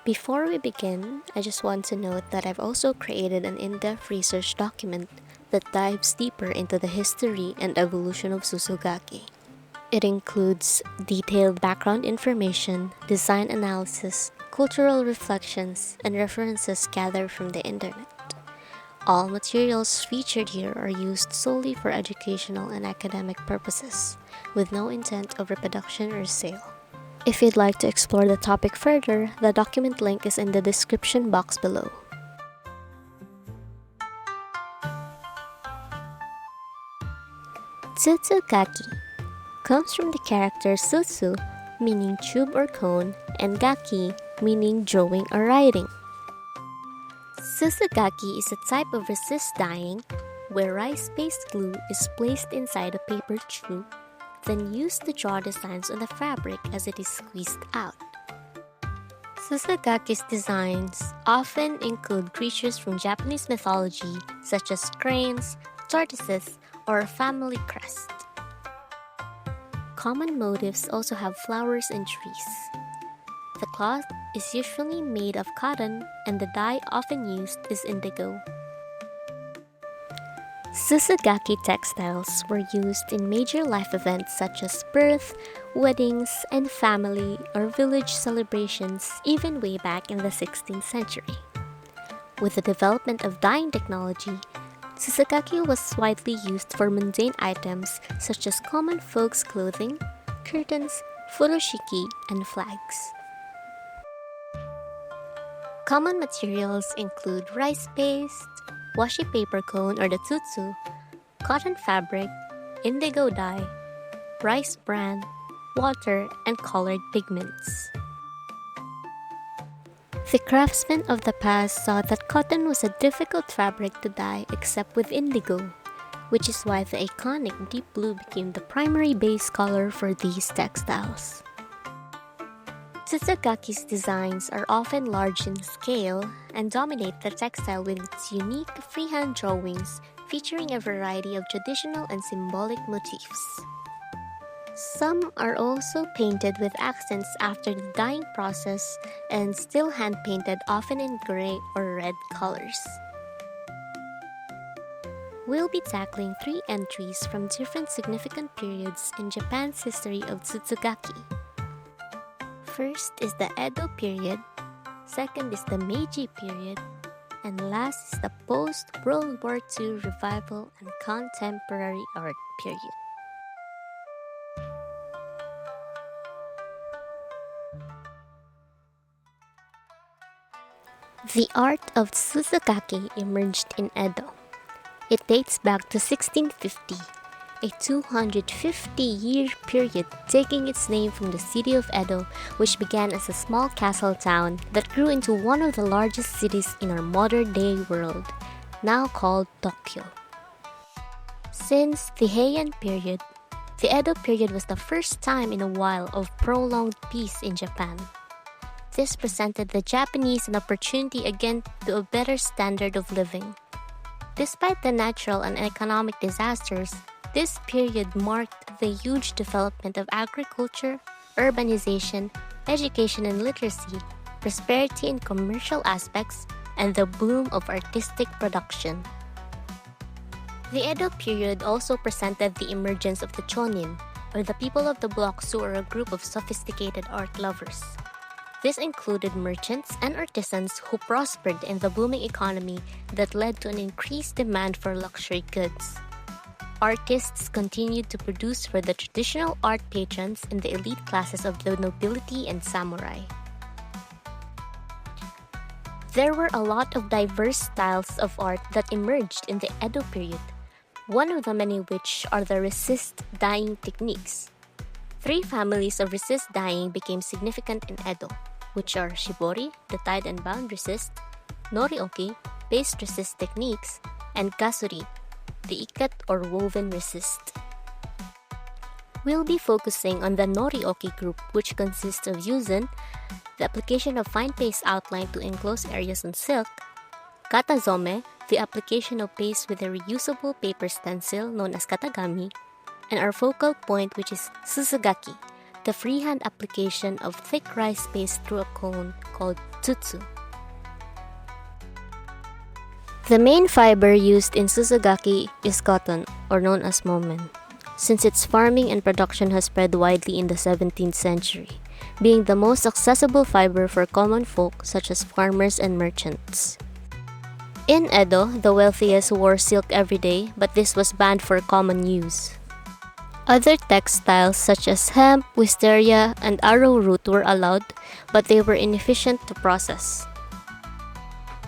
Before we begin, I just want to note that I've also created an in-depth research document that dives deeper into the history and evolution of Tsutsugaki. It includes detailed background information, design analysis, cultural reflections, and references gathered from the internet. All materials featured here are used solely for educational and academic purposes, with no intent of reproduction or sale. If you'd like to explore the topic further, the document link is in the description box below. Tsutsugaki comes from the character Tsutsu, meaning tube or cone, and Gaki, meaning drawing or writing. Tsutsugaki is a type of resist dyeing where rice-based glue is placed inside a paper tube, then used to draw designs on the fabric as it is squeezed out. Tsutsugaki's designs often include creatures from Japanese mythology such as cranes, tortoises, or a family crest. Common motifs also have flowers and trees. The cloth is usually made of cotton, and the dye often used is indigo. Tsutsugaki textiles were used in major life events such as birth, weddings, and family or village celebrations even way back in the 16th century. With the development of dyeing technology, Tsutsugaki was widely used for mundane items such as common folks' clothing, curtains, furoshiki, and flags. Common materials include rice paste, washi paper cone or the tsutsu, cotton fabric, indigo dye, rice bran, water, and colored pigments. The craftsmen of the past saw that cotton was a difficult fabric to dye except with indigo, which is why the iconic deep blue became the primary base color for these textiles. Tsutsugaki's designs are often large in scale and dominate the textile with its unique freehand drawings featuring a variety of traditional and symbolic motifs. Some are also painted with accents after the dyeing process and still hand-painted, often in gray or red colors. We'll be tackling 3 entries from different significant periods in Japan's history of Tsutsugaki. First is the Edo period, second is the Meiji period, and last is the post-World War II revival and contemporary art period. The art of Tsutsugaki emerged in Edo. It dates back to 1650, a 250-year period taking its name from the city of Edo, which began as a small castle town that grew into one of the largest cities in our modern-day world, now called Tokyo. Since the Heian period, the Edo period was the first time in a while of prolonged peace in Japan. This presented the Japanese an opportunity again to a better standard of living. Despite the natural and economic disasters, this period marked the huge development of agriculture, urbanization, education and literacy, prosperity in commercial aspects, and the bloom of artistic production. The Edo period also presented the emergence of the Chonin, or the people of the blocks, who are a group of sophisticated art lovers. This included merchants and artisans who prospered in the booming economy that led to an increased demand for luxury goods. Artists continued to produce for the traditional art patrons in the elite classes of the nobility and samurai. There were a lot of diverse styles of art that emerged in the Edo period, one of the many which are the resist dyeing techniques. 3 families of resist dyeing became significant in Edo, which are shibori, the tied and bound resist, norioki, paste resist techniques, and kasuri, the ikat or woven resist. We'll be focusing on the norioki group, which consists of yuzen, the application of fine paste outline to enclose areas on silk, katazome, the application of paste with a reusable paper stencil known as katagami, and our focal point, which is Tsutsugaki, the freehand application of thick rice paste through a cone called tsutsu. The main fiber used in Tsutsugaki is cotton, or known as momen, since its farming and production has spread widely in the 17th century, being the most accessible fiber for common folk such as farmers and merchants. In Edo, the wealthiest wore silk every day, but this was banned for common use. Other textiles such as hemp, wisteria, and arrowroot were allowed, but they were inefficient to process.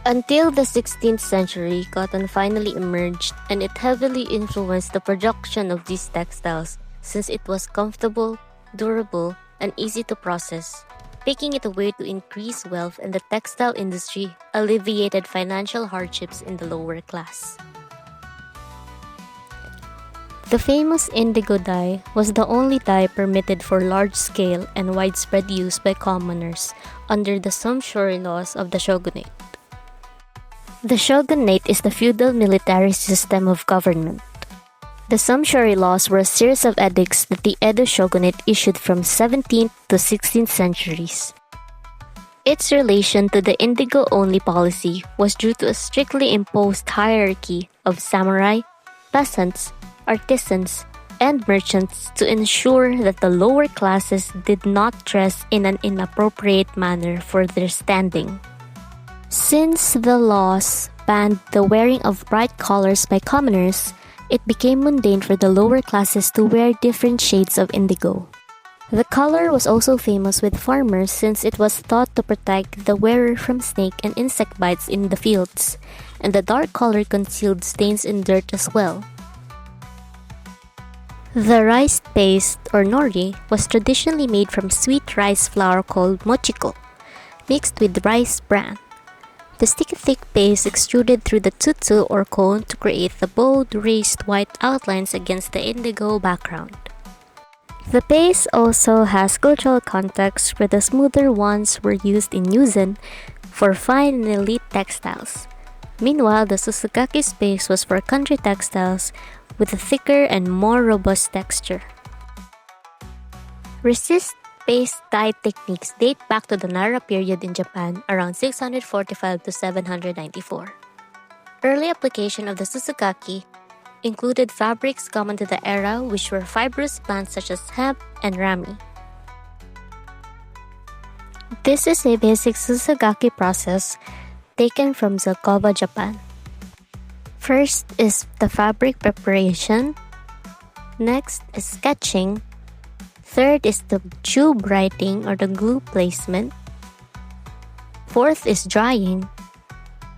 Until the 16th century, cotton finally emerged, and it heavily influenced the production of these textiles since it was comfortable, durable, and easy to process. Taking it a way to increase wealth in the textile industry alleviated financial hardships in the lower class. The famous indigo dye was the only dye permitted for large-scale and widespread use by commoners under the sumptuary laws of the shogunate. The shogunate is the feudal military system of government. The sumptuary laws were a series of edicts that the Edo shogunate issued from 17th to 16th centuries. Its relation to the indigo-only policy was due to a strictly imposed hierarchy of samurai, peasants, artisans, and merchants to ensure that the lower classes did not dress in an inappropriate manner for their standing. Since the laws banned the wearing of bright colors by commoners, it became mundane for the lower classes to wear different shades of indigo. The color was also famous with farmers since it was thought to protect the wearer from snake and insect bites in the fields, and the dark color concealed stains in dirt as well. The rice paste, or nori, was traditionally made from sweet rice flour called mochiko, mixed with rice bran. The sticky thick paste extruded through the tsutsu or cone to create the bold, raised white outlines against the indigo background. The paste also has cultural context where the smoother ones were used in yuzen for fine and elite textiles. Meanwhile, the Tsutsugaki's paste was for country textiles with a thicker and more robust texture. Resist paste dye techniques date back to the Nara period in Japan around 645 to 794. Early application of the Tsutsugaki included fabrics common to the era, which were fibrous plants such as hemp and rami. This is a basic Tsutsugaki process taken from Zelkova, Japan. First is the fabric preparation. Next is sketching. Third is the tube writing or the glue placement. Fourth is drying.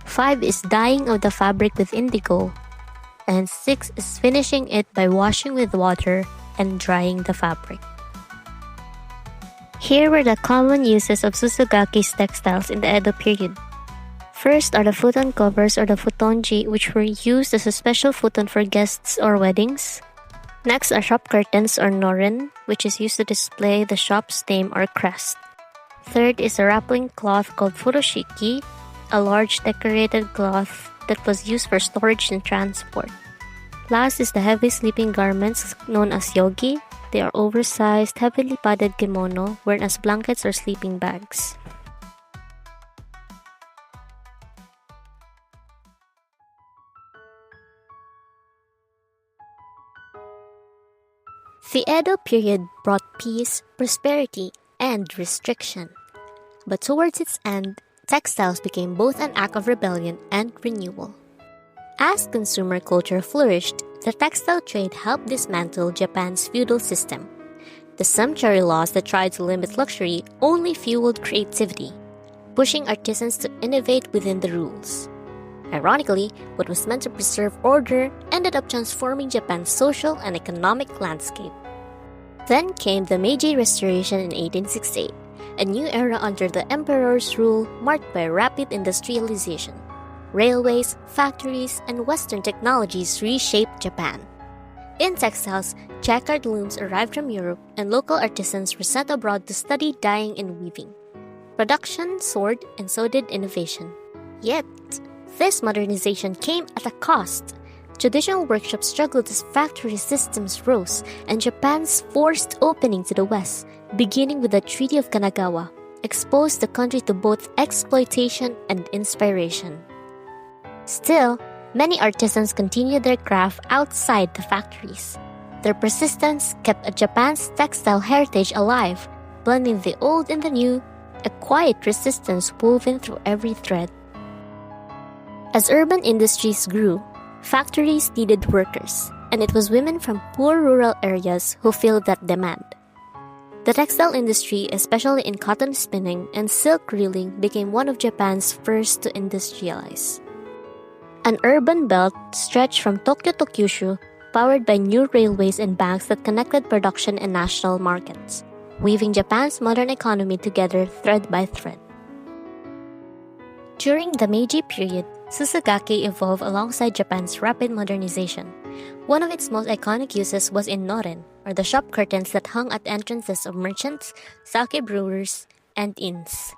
5 is dyeing of the fabric with indigo. And 6 is finishing it by washing with water and drying the fabric. Here were the common uses of Tsutsugaki's textiles in the Edo period. First are the futon covers or the futonji, which were used as a special futon for guests or weddings. Next are shop curtains or noren, which is used to display the shop's name or crest. Third is a wrapping cloth called furoshiki, a large decorated cloth that was used for storage and transport. Last is the heavy sleeping garments known as yogi. They are oversized, heavily padded kimono worn as blankets or sleeping bags. The Edo period brought peace, prosperity, and restriction. But towards its end, textiles became both an act of rebellion and renewal. As consumer culture flourished, the textile trade helped dismantle Japan's feudal system. The sumptuary laws that tried to limit luxury only fueled creativity, pushing artisans to innovate within the rules. Ironically, what was meant to preserve order ended up transforming Japan's social and economic landscape. Then came the Meiji Restoration in 1868, a new era under the emperor's rule marked by rapid industrialization. Railways, factories, and Western technologies reshaped Japan. In textiles, jacquard looms arrived from Europe, and local artisans were sent abroad to study dyeing and weaving. Production soared, and so did innovation. Yet, this modernization came at a cost. Traditional workshops struggled as factory systems rose, and Japan's forced opening to the West, beginning with the Treaty of Kanagawa, exposed the country to both exploitation and inspiration. Still, many artisans continued their craft outside the factories. Their persistence kept Japan's textile heritage alive, blending the old and the new, a quiet resistance woven through every thread. As urban industries grew, factories needed workers, and it was women from poor rural areas who filled that demand. The textile industry, especially in cotton spinning and silk reeling, became one of Japan's first to industrialize. An urban belt stretched from Tokyo to Kyushu, powered by new railways and banks that connected production and national markets, weaving Japan's modern economy together thread by thread. During the Meiji period, Tsutsugaki evolved alongside Japan's rapid modernization. One of its most iconic uses was in noren, or the shop curtains that hung at entrances of merchants, sake brewers, and inns.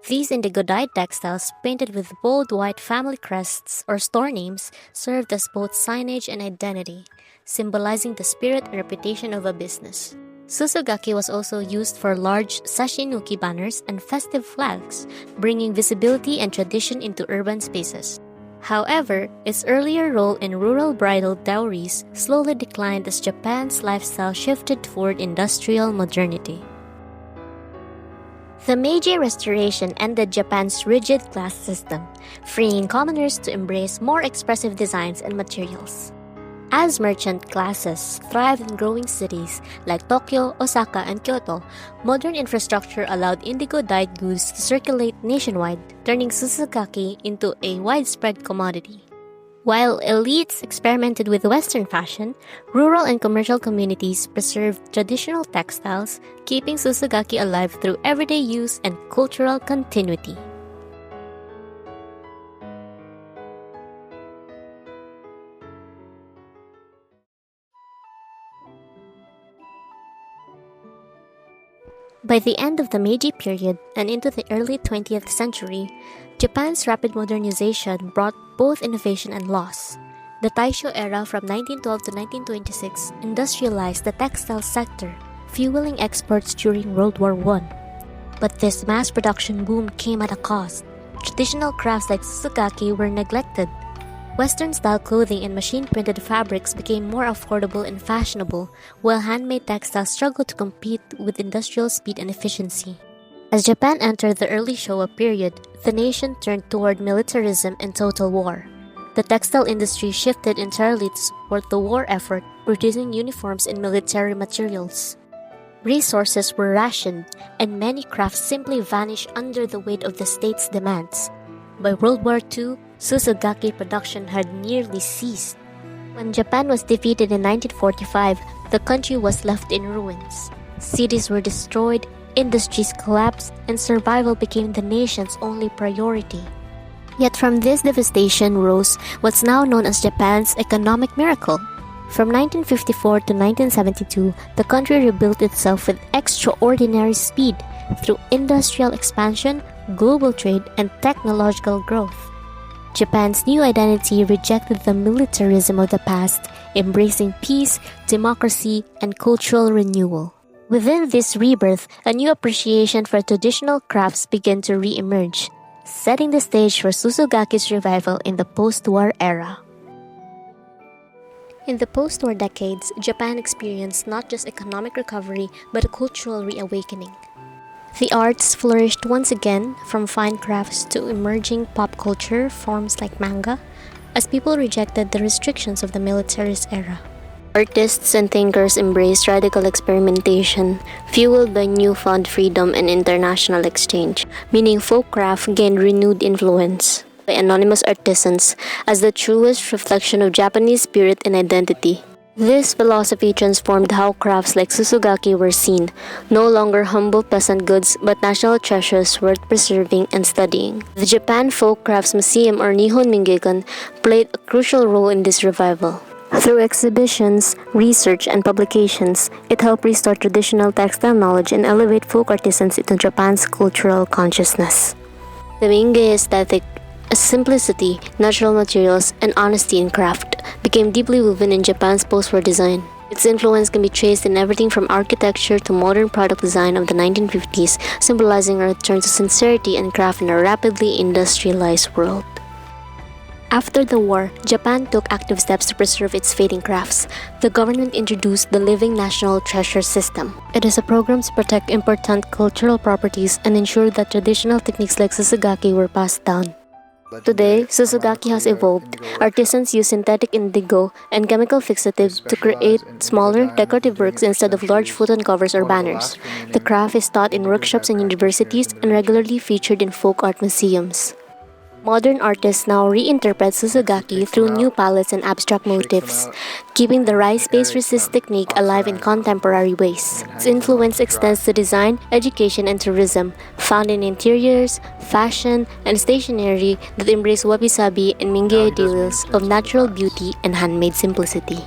These indigo-dyed textiles, painted with bold white family crests or store names, served as both signage and identity, symbolizing the spirit and reputation of a business. Tsutsugaki was also used for large sashinuki banners and festive flags, bringing visibility and tradition into urban spaces. However, its earlier role in rural bridal dowries slowly declined as Japan's lifestyle shifted toward industrial modernity. The Meiji Restoration ended Japan's rigid class system, freeing commoners to embrace more expressive designs and materials. As merchant classes thrived in growing cities like Tokyo, Osaka, and Kyoto, modern infrastructure allowed indigo-dyed goods to circulate nationwide, turning Tsutsugaki into a widespread commodity. While elites experimented with Western fashion, rural and commercial communities preserved traditional textiles, keeping Tsutsugaki alive through everyday use and cultural continuity. By the end of the Meiji period and into the early 20th century, Japan's rapid modernization brought both innovation and loss. The Taisho era from 1912 to 1926 industrialized the textile sector, fueling exports during World War I. But this mass production boom came at a cost. Traditional crafts like Tsutsugaki were neglected. Western-style clothing and machine-printed fabrics became more affordable and fashionable, while handmade textiles struggled to compete with industrial speed and efficiency. As Japan entered the early Showa period, the nation turned toward militarism and total war. The textile industry shifted entirely to support the war effort, producing uniforms and military materials. Resources were rationed, and many crafts simply vanished under the weight of the state's demands. By World War II, Tsutsugaki production had nearly ceased. When Japan was defeated in 1945, the country was left in ruins. Cities were destroyed, industries collapsed, and survival became the nation's only priority. Yet from this devastation rose what's now known as Japan's economic miracle. From 1954 to 1972, the country rebuilt itself with extraordinary speed through industrial expansion, global trade, and technological growth. Japan's new identity rejected the militarism of the past, embracing peace, democracy, and cultural renewal. Within this rebirth, a new appreciation for traditional crafts began to re-emerge, setting the stage for Tsutsugaki's revival in the post-war era. In the post-war decades, Japan experienced not just economic recovery but a cultural reawakening. The arts flourished once again, from fine crafts to emerging pop culture forms like manga, as people rejected the restrictions of the militarist era. Artists and thinkers embraced radical experimentation, fueled by newfound freedom and international exchange, meaning folk craft gained renewed influence by anonymous artisans as the truest reflection of Japanese spirit and identity. This philosophy transformed how crafts like Tsutsugaki were seen, no longer humble peasant goods but national treasures worth preserving and studying. The Japan Folk Crafts Museum, or Nihon Mingeikan, played a crucial role in this revival. Through exhibitions, research, and publications, it helped restore traditional textile knowledge and elevate folk artisans into Japan's cultural consciousness. The Mingei aesthetic, simplicity, natural materials, and honesty in craft became deeply woven in Japan's post-war design. Its influence can be traced in everything from architecture to modern product design of the 1950s, symbolizing a return to sincerity and craft in a rapidly industrialized world. After the war, Japan took active steps to preserve its fading crafts. The government introduced the Living National Treasure System. It is a program to protect important cultural properties and ensure that traditional techniques like Tsutsugaki were passed down. Today, Tsutsugaki has evolved. Artisans use synthetic indigo and chemical fixatives to create smaller, decorative works instead of large futon covers or banners. The craft is taught in workshops and universities and regularly featured in folk art museums. Modern artists now reinterpret Tsutsugaki through new palettes and abstract motifs, keeping the rice-based resist technique alive in contemporary ways. Its influence extends to design, education, and tourism, found in interiors, fashion, and stationery that embrace wabi-sabi and mingi ideals of natural beauty and handmade simplicity.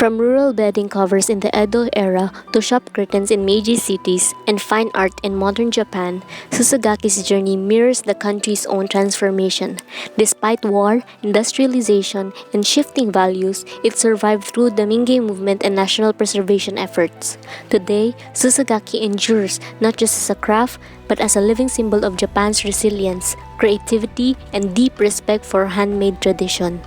From rural bedding covers in the Edo era to shop curtains in Meiji cities and fine art in modern Japan, Tsutsugaki's journey mirrors the country's own transformation. Despite war, industrialization, and shifting values, it survived through the Mingei movement and national preservation efforts. Today, Tsutsugaki endures not just as a craft, but as a living symbol of Japan's resilience, creativity, and deep respect for handmade tradition.